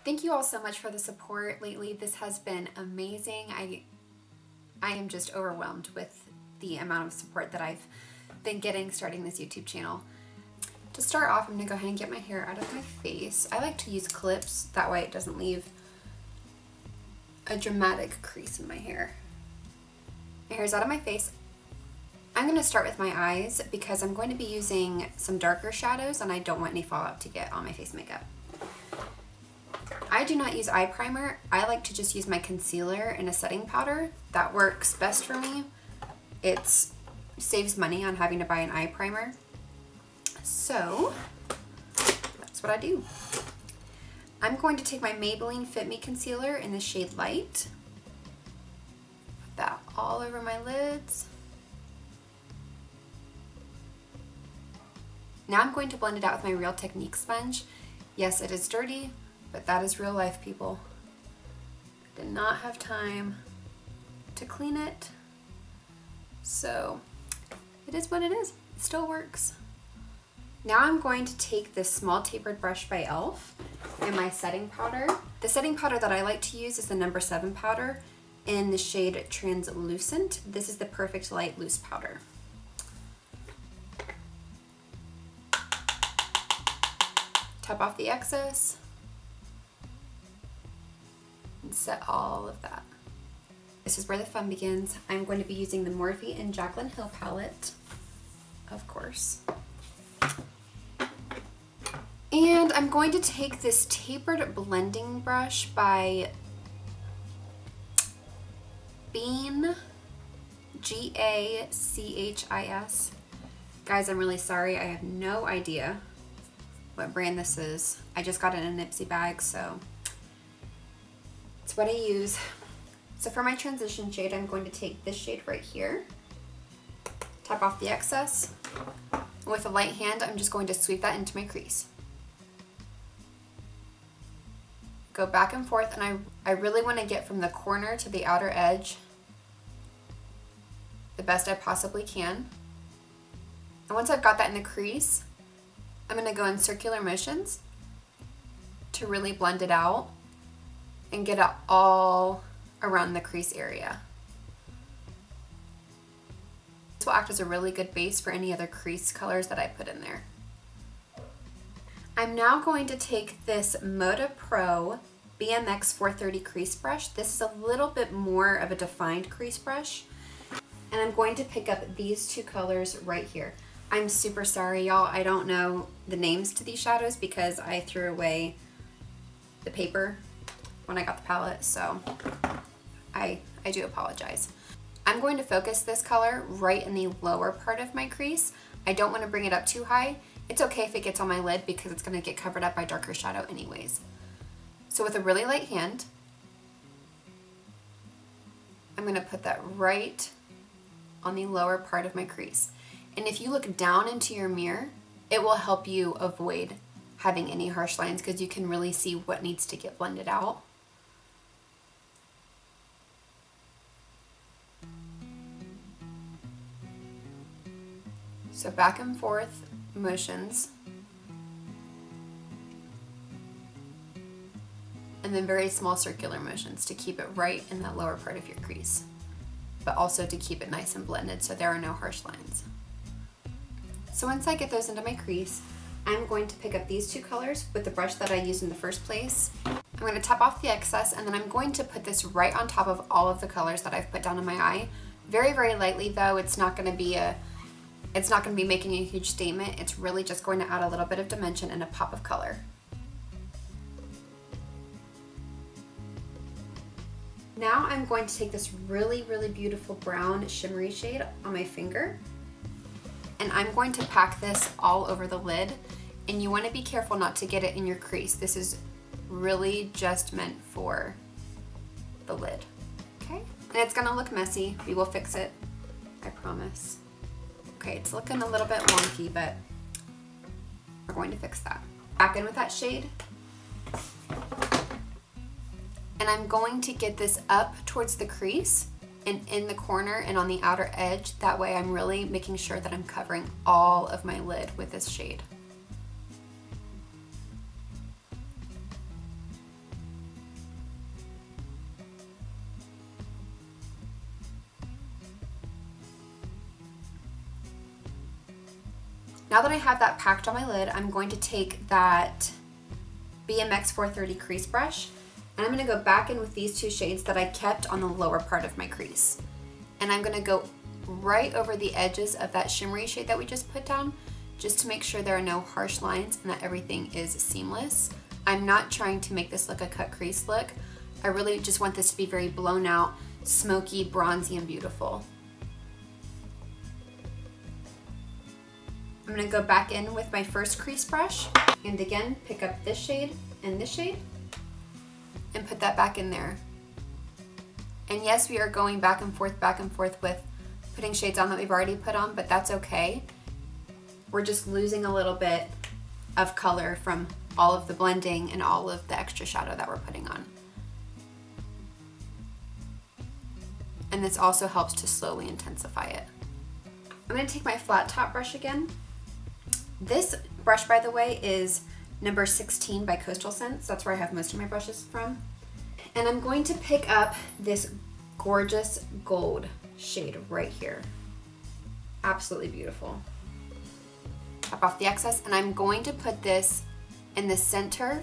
Thank you all so much for the support lately. This has been amazing. I am just overwhelmed with the amount of support that I've been getting starting this YouTube channel. To start off, I'm gonna go ahead and get my hair out of my face. I like to use clips, that way it doesn't leave a dramatic crease in my hair. My hair's out of my face. I'm gonna start with my eyes because I'm going to be using some darker shadows and I don't want any fallout to get on my face makeup. I do not use eye primer. I like to just use my concealer and a setting powder. That works best for me. It saves money on having to buy an eye primer. So that's what I do. I'm going to take my Maybelline Fit Me Concealer in the shade Light. Put that all over my lids. Now I'm going to blend it out with my Real Technique sponge. Yes, it is dirty, but that is real life, people. I did not have time to clean it, so it is what it is. It still works. Now I'm going to take this small tapered brush by e.l.f. and my setting powder. The setting powder that I like to use is the No. 7 powder in the shade Translucent. This is the Perfect Light Loose powder. Tap off the excess and set all of that. This is where the fun begins. I'm going to be using the Morphe and Jaclyn Hill palette, of course. And I'm going to take this tapered blending brush by Bean, G-A-C-H-I-S. Guys, I'm really sorry. I have no idea what brand this is. I just got it in a Nipsey bag, so it's what I use. So for my transition shade, I'm going to take this shade right here, tap off the excess. With a light hand, I'm just going to sweep that into my crease. Go back and forth, and I really want to get from the corner to the outer edge the best I possibly can. And once I've got that in the crease, I'm going to go in circular motions to really blend it out and get it all around the crease area. This will act as a really good base for any other crease colors that I put in there. I'm now going to take this Moda Pro BMX 430 crease brush. This is a little bit more of a defined crease brush. And I'm going to pick up these two colors right here. I'm super sorry, y'all. I don't know the names to these shadows because I threw away the paper when I got the palette, so I do apologize. I'm going to focus this color right in the lower part of my crease. I don't want to bring it up too high. It's okay if it gets on my lid because it's going to get covered up by darker shadow anyways. So with a really light hand, I'm going to put that right on the lower part of my crease. And if you look down into your mirror, it will help you avoid having any harsh lines because you can really see what needs to get blended out. So back and forth motions. And then very small circular motions to keep it right in that lower part of your crease, but also to keep it nice and blended so there are no harsh lines. So once I get those into my crease, I'm going to pick up these two colors with the brush that I used in the first place. I'm going to tap off the excess, and then I'm going to put this right on top of all of the colors that I've put down in my eye. Very, very lightly though. It's not going to be making a huge statement. It's really just going to add a little bit of dimension and a pop of color. Now I'm going to take this really, really beautiful brown shimmery shade on my finger, and I'm going to pack this all over the lid, and you want to be careful not to get it in your crease. This is really just meant for the lid, okay? And it's gonna look messy. We will fix it, I promise. Okay, it's looking a little bit wonky, but we're going to fix that. Back in with that shade. And I'm going to get this up towards the crease and in the corner and on the outer edge. That way I'm really making sure that I'm covering all of my lid with this shade. Now that I have that packed on my lid, I'm going to take that BMX 430 crease brush, and I'm going to go back in with these two shades that I kept on the lower part of my crease. And I'm going to go right over the edges of that shimmery shade that we just put down, just to make sure there are no harsh lines and that everything is seamless. I'm not trying to make this look a cut crease look. I really just want this to be very blown out, smoky, bronzy, and beautiful. I'm going to go back in with my first crease brush and again pick up this shade and put that back in there. And yes, we are going back and forth with putting shades on that we've already put on, but that's okay. We're just losing a little bit of color from all of the blending and all of the extra shadow that we're putting on. And this also helps to slowly intensify it. I'm going to take my flat top brush again. This brush, by the way, is number 16 by Coastal Scents. That's where I have most of my brushes from. And I'm going to pick up this gorgeous gold shade right here. Absolutely beautiful. Tap off the excess, and I'm going to put this in the center,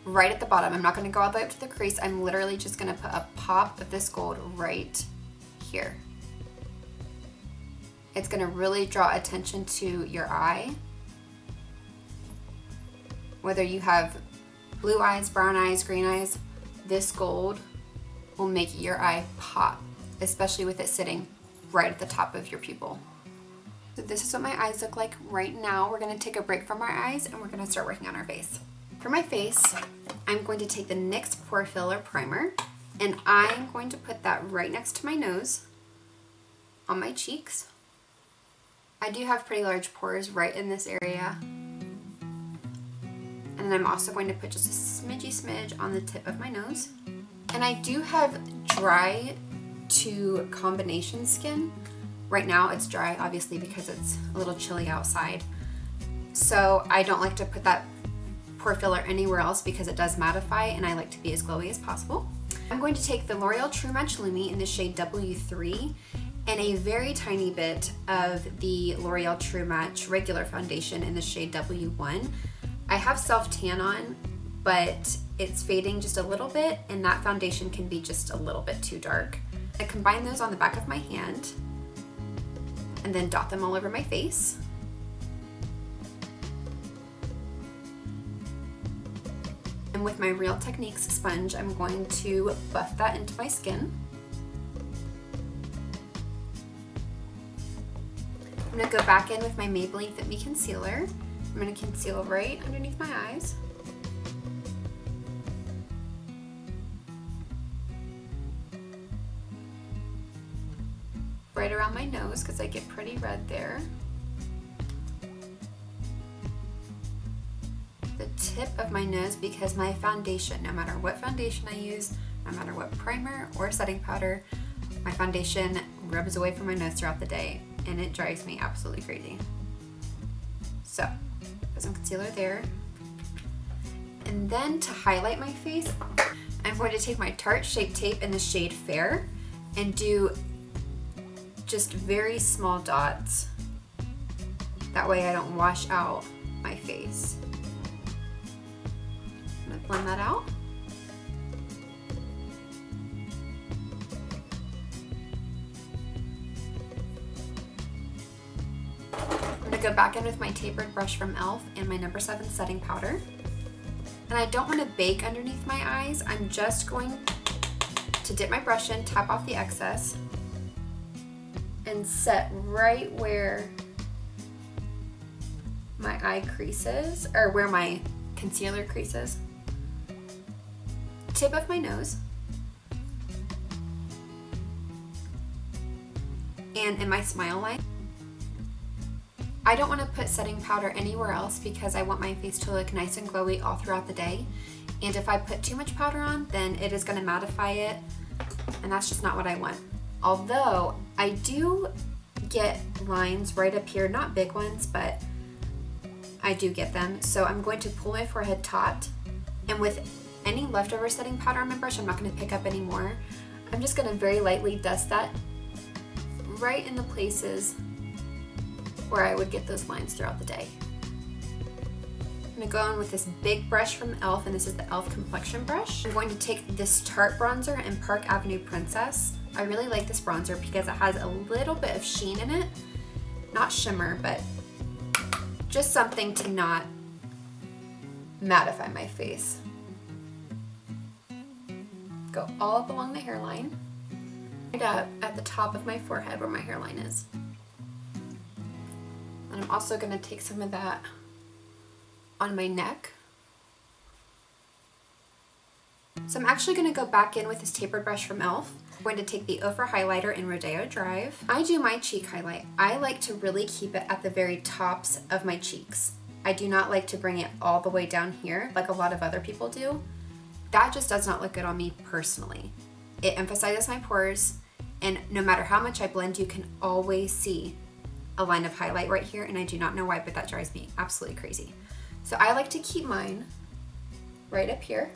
right at the bottom. I'm not going to go all the way up to the crease. I'm literally just going to put a pop of this gold right here. It's going to really draw attention to your eye. Whether you have blue eyes, brown eyes, green eyes, this gold will make your eye pop, especially with it sitting right at the top of your pupil. So this is what my eyes look like right now. We're going to take a break from our eyes and we're going to start working on our face. For my face, I'm going to take the NYX Pore Filler Primer, and I'm going to put that right next to my nose, on my cheeks. I do have pretty large pores right in this area. And then I'm also going to put just a smidge on the tip of my nose. And I do have dry to combination skin. Right now it's dry, obviously, because it's a little chilly outside. So I don't like to put that pore filler anywhere else because it does mattify, and I like to be as glowy as possible. I'm going to take the L'Oreal True Match Lumi in the shade W3 and a very tiny bit of the L'Oreal True Match regular foundation in the shade W1. I have self tan on, but it's fading just a little bit, and that foundation can be just a little bit too dark. I combine those on the back of my hand and then dot them all over my face. And with my Real Techniques sponge, I'm going to buff that into my skin. I'm going to go back in with my Maybelline Fit Me Concealer. I'm going to conceal right underneath my eyes. Right around my nose because I get pretty red there. The tip of my nose, because my foundation, no matter what foundation I use, no matter what primer or setting powder, my foundation rubs away from my nose throughout the day, and it drives me absolutely crazy. So, put some concealer there. And then to highlight my face, I'm going to take my Tarte Shape Tape in the shade Fair and do just very small dots. That way I don't wash out my face. I'm going to blend that out. I'm going to go back in with my tapered brush from e.l.f. and my number 7 setting powder. And I don't want to bake underneath my eyes. I'm just going to dip my brush in, tap off the excess, and set right where my eye creases, or where my concealer creases. Tip of my nose. And in my smile line. I don't want to put setting powder anywhere else because I want my face to look nice and glowy all throughout the day. And if I put too much powder on, then it is going to mattify it, and that's just not what I want. Although I do get lines right up here, not big ones, but I do get them. So I'm going to pull my forehead taut, and with any leftover setting powder on my brush, I'm not going to pick up any more. I'm just going to very lightly dust that right in the places where I would get those lines throughout the day. I'm gonna go in with this big brush from e.l.f. and this is the e.l.f. complexion brush. I'm going to take this Tarte bronzer in Park Avenue Princess. I really like this bronzer because it has a little bit of sheen in it. Not shimmer, but just something to not mattify my face. Go all up along the hairline, right up at the top of my forehead where my hairline is. And I'm also gonna take some of that on my neck. So I'm actually going to go back in with this tapered brush from e.l.f. I'm going to take the Ofra highlighter in Rodeo Drive. I do my cheek highlight. I like to really keep it at the very tops of my cheeks. I do not like to bring it all the way down here like a lot of other people do. That just does not look good on me personally. It emphasizes my pores, and no matter how much I blend, you can always see a line of highlight right here, and I do not know why, but that drives me absolutely crazy. So I like to keep mine right up here.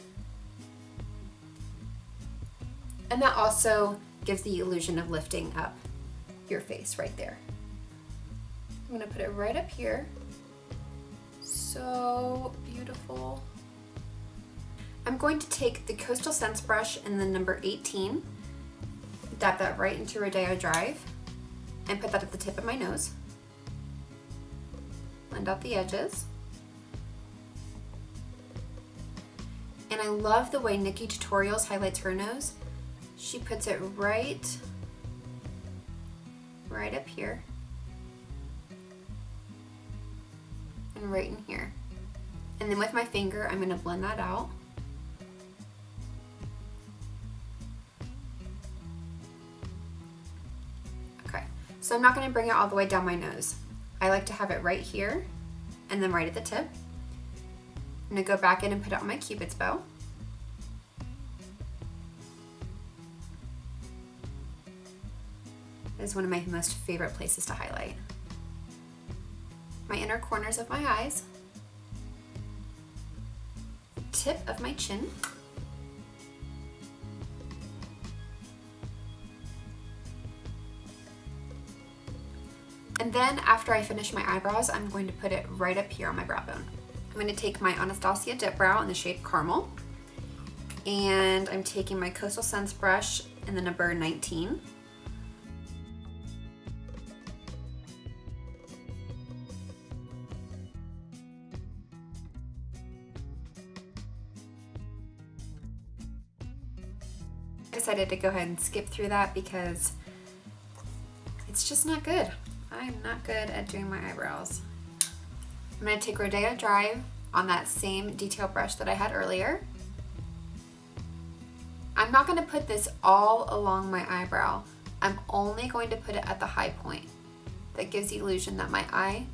And that also gives the illusion of lifting up your face right there. I'm gonna put it right up here. So beautiful. I'm going to take the Coastal Scents brush in the number 18, dab that right into Rodeo Drive, and put that at the tip of my nose. Blend out the edges. And I love the way Nikkie Tutorials highlights her nose. She puts it right up here and right in here. And then with my finger, I'm gonna blend that out. Okay, so I'm not gonna bring it all the way down my nose. I like to have it right here and then right at the tip. I'm gonna go back in and put it on my Cupid's bow. Is one of my most favorite places to highlight. My inner corners of my eyes, the tip of my chin, and then after I finish my eyebrows, I'm going to put it right up here on my brow bone. I'm going to take my Anastasia Dip Brow in the shade Caramel, and I'm taking my Coastal Scents brush in the number 19. I decided to go ahead and skip through that because it's just not good. I'm not good at doing my eyebrows. I'm going to take Rodeo Drive on that same detail brush that I had earlier. I'm not going to put this all along my eyebrow. I'm only going to put it at the high point. That gives the illusion that my eye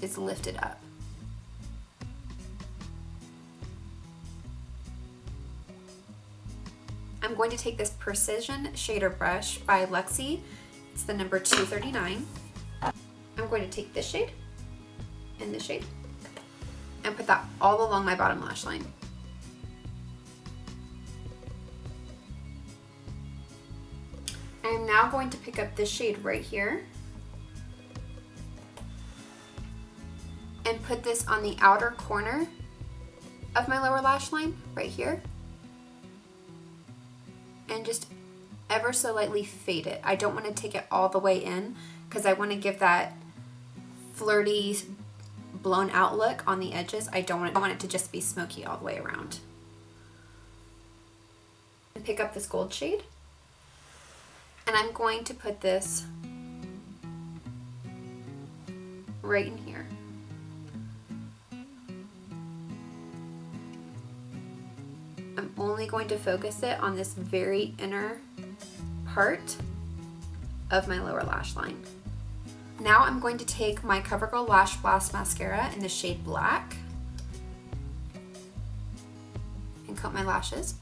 is lifted up. I'm going to take this Precision Shader brush by Luxie. It's the number 239. I'm going to take this shade and this shade and put that all along my bottom lash line. I'm now going to pick up this shade right here and put this on the outer corner of my lower lash line right here. And just ever so lightly fade it. I don't want to take it all the way in because I want to give that flirty, blown out look on the edges. I want it to just be smoky all the way around. And pick up this gold shade, and I'm going to put this right in here. I'm only going to focus it on this very inner part of my lower lash line. Now I'm going to take my CoverGirl Lash Blast Mascara in the shade Black and coat my lashes.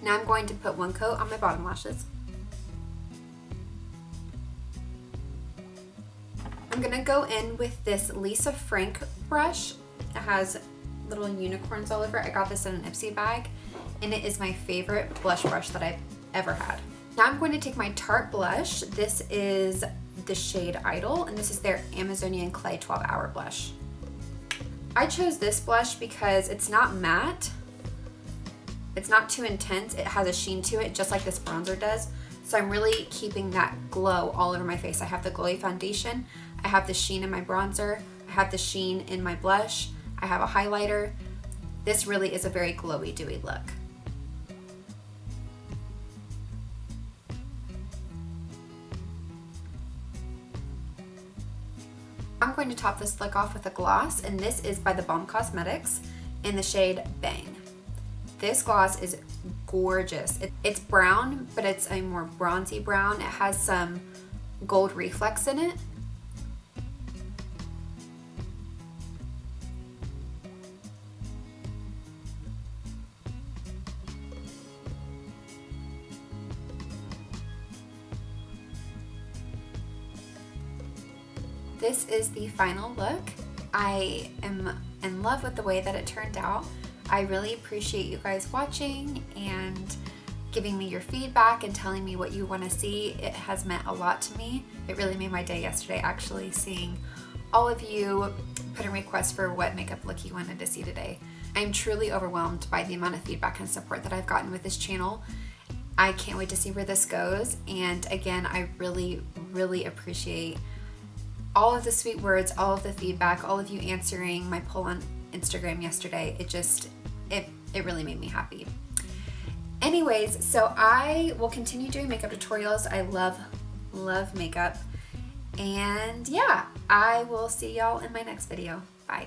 Now I'm going to put one coat on my bottom lashes. I'm gonna go in with this Lisa Frank brush. It has little unicorns all over it. I got this in an Ipsy bag, and it is my favorite blush brush that I've ever had. Now I'm going to take my Tarte blush. This is the shade Idol, and this is their Amazonian Clay 12-Hour Blush. I chose this blush because it's not matte, it's not too intense, it has a sheen to it just like this bronzer does. So I'm really keeping that glow all over my face. I have the glowy foundation, I have the sheen in my bronzer, I have the sheen in my blush, I have a highlighter. This really is a very glowy, dewy look. I'm going to top this look off with a gloss, and this is by the Balm Cosmetics in the shade Bang. This gloss is gorgeous. It's brown, but it's a more bronzy brown. It has some gold reflex in it. This is the final look. I am in love with the way that it turned out. I really appreciate you guys watching and giving me your feedback and telling me what you want to see. It has meant a lot to me. It really made my day yesterday, actually, seeing all of you put in requests for what makeup look you wanted to see today. I'm truly overwhelmed by the amount of feedback and support that I've gotten with this channel. I can't wait to see where this goes, and again, I really, really appreciate all of the sweet words, all of the feedback, all of you answering my poll on Instagram yesterday. It really made me happy. Anyways, so I will continue doing makeup tutorials. I love makeup. And yeah, I will see y'all in my next video. Bye.